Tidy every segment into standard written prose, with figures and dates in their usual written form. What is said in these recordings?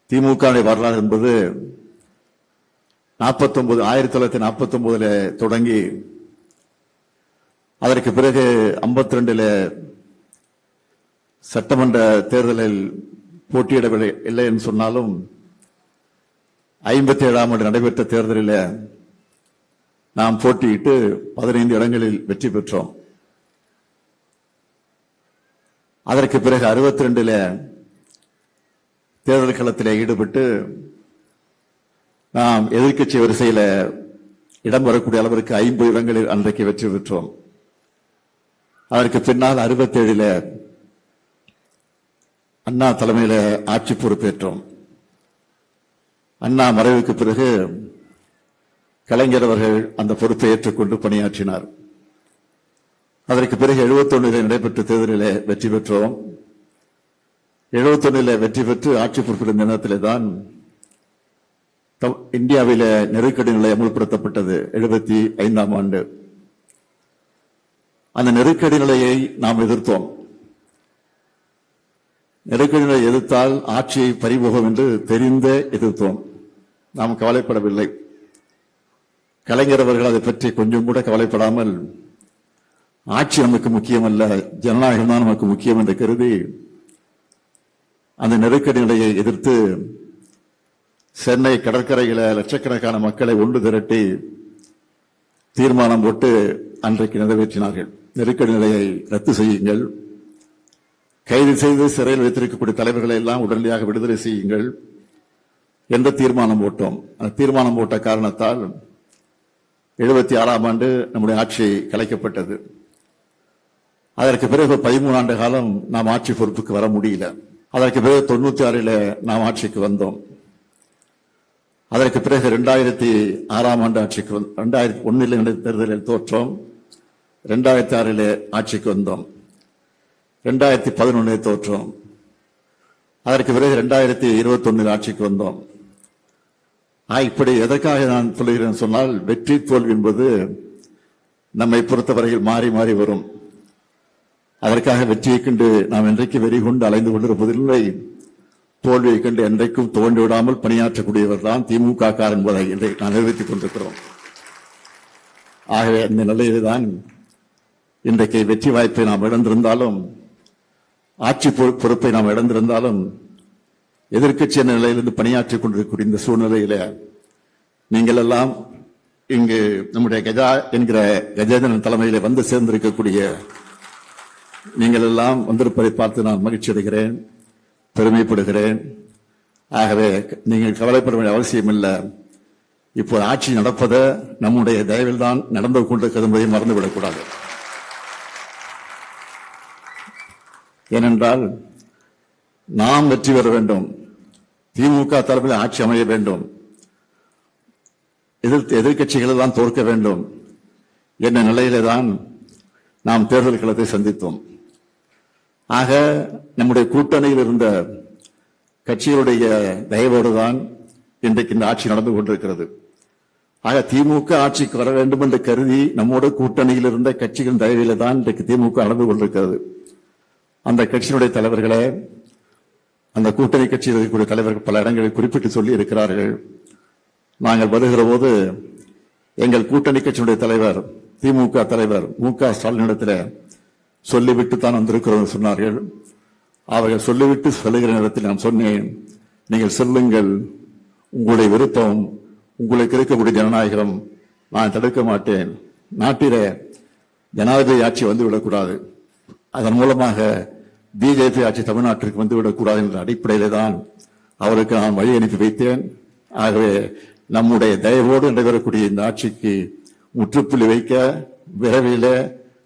திமுக வரலாறு என்பது 1949 தொடங்கி அதற்கு பிறகு 52 சட்டமன்ற தேர்தலில் போட்டியிடவில்லை இல்லை என்று சொன்னாலும் 57ஆம் ஆண்டு நடைபெற்ற தேர்தலில் நாம் போட்டியிட்டு 15 இடங்களில் வெற்றி பெற்றோம். அதற்கு பிறகு 62 தேர்தல் களத்தில் ஈடுபட்டு நாம் எதிர்க்கட்சி வரிசையில் இடம் வரக்கூடிய அளவிற்கு 50 இடங்களில் அன்றைக்கு வெற்றி பெற்றோம். அதற்கு பின்னால் 67 அண்ணா தலைமையில் ஆட்சி பொறுப்பேற்றோம். அண்ணா மறைவுக்கு பிறகு கலைஞர் அவர்கள் அந்த பொறுப்பை ஏற்றுக்கொண்டு பணியாற்றினார். அதற்கு பிறகு 71 நடைபெற்ற தேர்தலில் வெற்றி பெற்றோம். 71 வெற்றி பெற்று ஆட்சி பொறுப்பிருந்த நேரத்திலே தான் இந்தியாவில நெருக்கடி நிலை அமல்படுத்தப்பட்டது. 75ஆம் ஆண்டு அந்த நெருக்கடி நிலையை நாம் எதிர்த்தோம். நெருக்கடி நிலை எதிர்த்தால் ஆட்சியை பறிபோகும் என்று தெரிந்தே எதிர்த்தோம். நாம் கவலைப்படவில்லை. கலைஞர் அவர்கள் அதை பற்றி கொஞ்சம் கூட கவலைப்படாமல் ஆட்சி நமக்கு முக்கியமல்ல, ஜனநாயகம் தான் நமக்கு முக்கியம் என்று கருதி அந்த நெருக்கடி நிலையை எதிர்த்து சென்னை கடற்கரையில லட்சக்கணக்கான மக்களை ஒன்று திரட்டி தீர்மானம் போட்டு அன்றைக்கு நிறைவேற்றினார்கள். நெருக்கடி நிலையை ரத்து செய்யுங்கள், கைது செய்து சிறையில் வைத்திருக்கக்கூடிய தலைவர்களை எல்லாம் உடனடியாக விடுதலை செய்யுங்கள் என்ற தீர்மானம் போட்டோம். அந்த தீர்மானம் போட்ட காரணத்தால் 76ஆம் ஆண்டு நம்முடைய ஆட்சி கலைக்கப்பட்டது. அதற்கு பிறகு 13 ஆண்டு காலம் நாம் ஆட்சி பொறுப்புக்கு வர முடியல. அதற்கு பிறகு 96 நாம் ஆட்சிக்கு வந்தோம். அதற்கு பிறகு 2006ஆம் ஆண்டு ஆட்சிக்கு 2001 தேர்தலில் தோற்றோம். 2006 ஆட்சிக்கு வந்தோம். 2011 தோற்றோம். அதற்கு பிறகு 2021 ஆட்சிக்கு வந்தோம். இப்படி எதற்காக நான் சொல்லுகிறேன் சொன்னால், வெற்றி தோல்வி என்பது நம்மை பொறுத்தவரையில் மாறி மாறி வரும். அதற்காக வெற்றியை கண்டு நாம் என்றைக்கு வெறி கொண்டு அலைந்து கொண்டிருப்பதில்லை. தோல்வியை கண்டு என்றைக்கும் தோண்டி விடாமல் பணியாற்றக்கூடியவர் தான் திமுக என்பதை இன்றைக்கு நான் நிரூபித்துக் கொண்டிருக்கிறோம். ஆகவே அந்த நிலையில்தான் இன்றைக்கு வெற்றி வாய்ப்பை நாம் இழந்திருந்தாலும், ஆட்சி பொறுப்பை நாம் இழந்திருந்தாலும், எதிர்க்கட்சி நிலையிலிருந்து பணியாற்றிக் கொண்டிருக்கக்கூடிய இந்த சூழ்நிலையில நீங்கள் எல்லாம் இங்கு நம்முடைய கஜா என்கிற கஜேந்திரன் தலைமையில வந்து சேர்ந்திருக்கக்கூடிய நீங்கள் எல்லாம் வந்திருப்பதை பார்த்து நான் மகிழ்ச்சி அடைகிறேன், பெருமைப்படுகிறேன். ஆகவே நீங்கள் கவலைப்பட வேண்டிய அவசியம் இல்லை. இப்போ ஆட்சி நடப்பதை நம்முடைய தயவில் தான் நடந்து கொண்டிருக்கிறது என்பதை மறந்துவிடக்கூடாது. ஏனென்றால் நாம் வெற்றி பெற வேண்டும், திமுக தரப்பில் ஆட்சி அமைய வேண்டும், எதிர்க்கட்சிகள் எல்லாம் தோற்க வேண்டும் என்ற நிலையிலே தான் நாம் தேர்தல் களத்தை சந்தித்தோம். ஆக நம்முடைய கூட்டணியில் இருந்த கட்சிகளுடைய தயவோடு தான் இன்றைக்கு இந்த ஆட்சி நடந்து கொண்டிருக்கிறது. ஆக திமுக ஆட்சிக்கு வர வேண்டும் என்று கருதி நம்மோட கூட்டணியில் இருந்த கட்சிகளின் தயவில தான் இன்றைக்கு திமுக நடந்து கொண்டிருக்கிறது. அந்த கட்சியினுடைய தலைவர்களே, அந்த கூட்டணி கட்சியில் இருக்கக்கூடிய தலைவர்கள் பல இடங்களில் குறிப்பிட்டு சொல்லி இருக்கிறார்கள். நாங்கள் வருகிற போது எங்கள் கூட்டணி கட்சியினுடைய தலைவர் திமுக தலைவர் மு.க. ஸ்டாலினிடத்தில் சொல்லிவிட்டு தான் வந்திருக்கிறோம் சொன்னார்கள். அவர்கள் சொல்லிவிட்டு சொல்லுகிற நேரத்தில் நான் சொன்னேன், நீங்கள் சொல்லுங்கள், உங்களுடைய விருப்பம், உங்களுக்கு இருக்கக்கூடிய ஜனநாயகம் நான் தடுக்க மாட்டேன். நாட்டிலே ஜனாதிபதி ஆட்சி வந்துவிடக்கூடாது, அதன் மூலமாக பிஜேபி ஆட்சி தமிழ்நாட்டிற்கு வந்துவிடக்கூடாது என்ற அடிப்படையிலே தான் அவருக்கு நான் வழி அனுப்பி வைத்தேன். ஆகவே நம்முடைய தயவோடு நடைபெறக்கூடிய இந்த ஆட்சிக்கு முற்றுப்புள்ளி வைக்க விரைவில்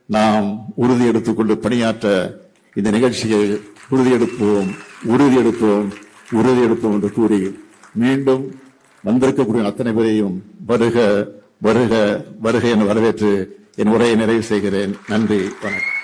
நாம் உறுதி எடுத்துக்கொண்டு பணியாற்ற இந்த நிகழ்ச்சியை உறுதியெடுப்போம் என்று கூறி மீண்டும் வந்திருக்கக்கூடிய அத்தனை பேரையும் வருக வருக வருக என வரவேற்று என் உரையை நிறைவு செய்கிறேன். நன்றி, வணக்கம்.